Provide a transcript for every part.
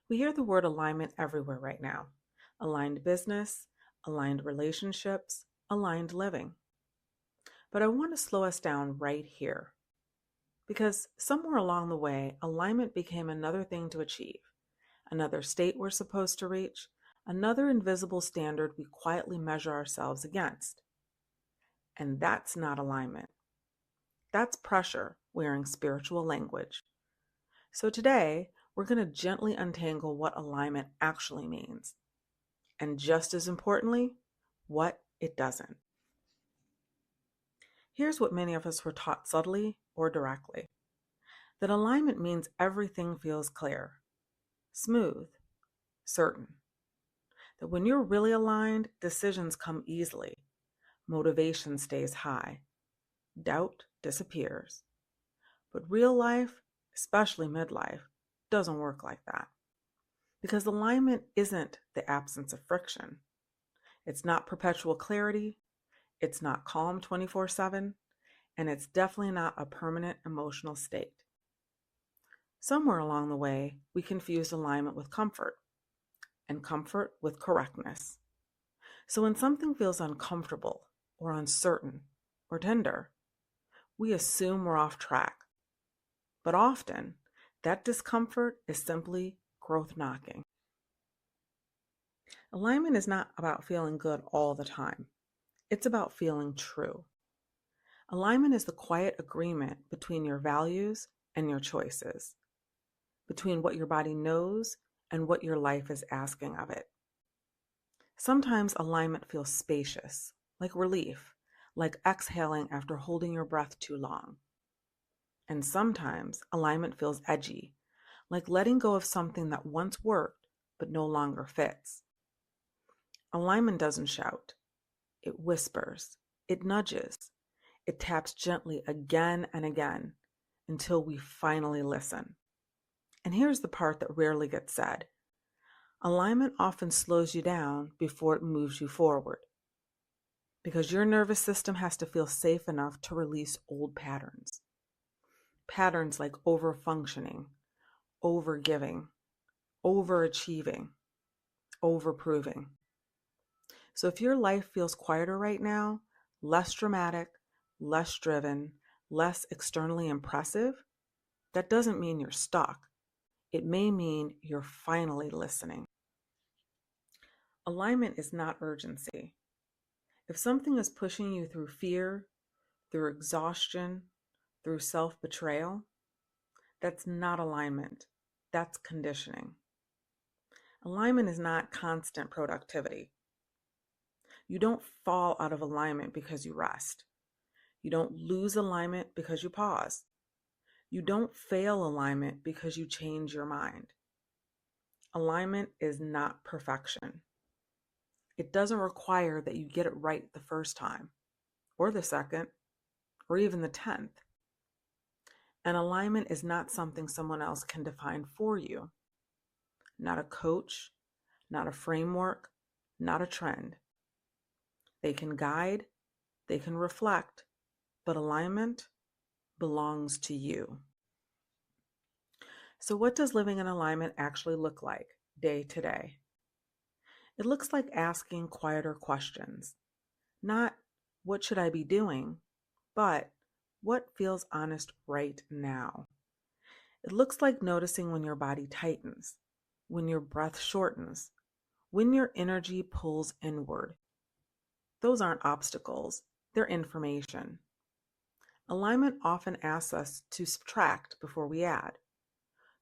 We hear the word alignment everywhere right now. Aligned business, aligned relationships, aligned living. But I want to slow us down right here because somewhere along the way, alignment became another thing to achieve, another state we're supposed to reach, another invisible standard we quietly measure ourselves against. And that's not alignment. That's pressure wearing spiritual language. So today, we're going to gently untangle what alignment actually means, and just as importantly, what it doesn't. Here's what many of us were taught subtly or directly: that alignment means everything feels clear, smooth, certain. That when you're really aligned, decisions come easily, motivation stays high, doubt disappears. But real life, especially midlife, doesn't work like that. Because alignment isn't the absence of friction. It's not perpetual clarity, it's not calm 24/7, and it's definitely not a permanent emotional state. Somewhere along the way, we confused alignment with comfort, and comfort with correctness. So when something feels uncomfortable, or uncertain, or tender, we assume we're off track. But often, that discomfort is simply growth knocking. Alignment is not about feeling good all the time. It's about feeling true. Alignment is the quiet agreement between your values and your choices, between what your body knows and what your life is asking of it. Sometimes alignment feels spacious, like relief, like exhaling after holding your breath too long. And sometimes alignment feels edgy, like letting go of something that once worked but no longer fits. Alignment doesn't shout, it whispers, it nudges, it taps gently again and again until we finally listen. And here's the part that rarely gets said: alignment often slows you down before it moves you forward, because your nervous system has to feel safe enough to release old patterns. Patterns like overfunctioning, overgiving, overachieving, overproving. So if your life feels quieter right now, less dramatic, less driven, less externally impressive, that doesn't mean you're stuck. It may mean you're finally listening. Alignment is not urgency. If something is pushing you through fear, through exhaustion, through self-betrayal, that's not alignment. That's conditioning. Alignment is not constant productivity. You don't fall out of alignment because you rest. You don't lose alignment because you pause. You don't fail alignment because you change your mind. Alignment is not perfection. It doesn't require that you get it right the first time, or the second, or even the 10th. And alignment is not something someone else can define for you. Not a coach, not a framework, not a trend. They can guide, they can reflect, but alignment belongs to you. So what does living in alignment actually look like day to day? It looks like asking quieter questions. Not what should I be doing, but what feels honest right now. It looks like noticing when your body tightens, when your breath shortens, when your energy pulls inward. Those aren't obstacles, they're information. Alignment often asks us to subtract before we add,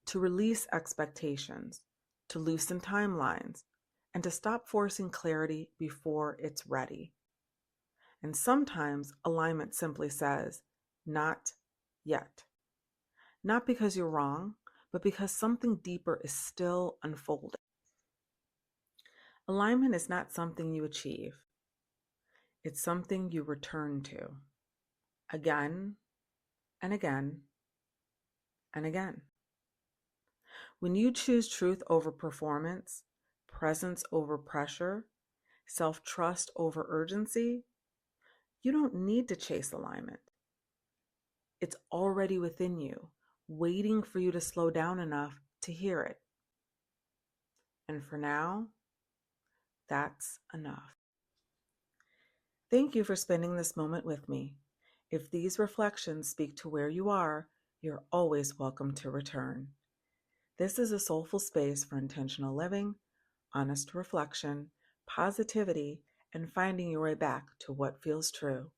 to release expectations, to loosen timelines, and to stop forcing clarity before it's ready. And sometimes alignment simply says, not yet. Not because you're wrong, but because something deeper is still unfolding. Alignment is not something you achieve. It's something you return to again and again and again. When you choose truth over performance, presence over pressure, self-trust over urgency, you don't need to chase alignment. It's already within you, waiting for you to slow down enough to hear it. And for now, that's enough. Thank you for spending this moment with me. If these reflections speak to where you are, you're always welcome to return. This is a soulful space for intentional living, honest reflection, positivity, and finding your way back to what feels true.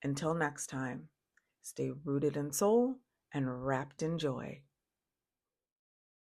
Until next time, stay rooted in soul and wrapped in joy.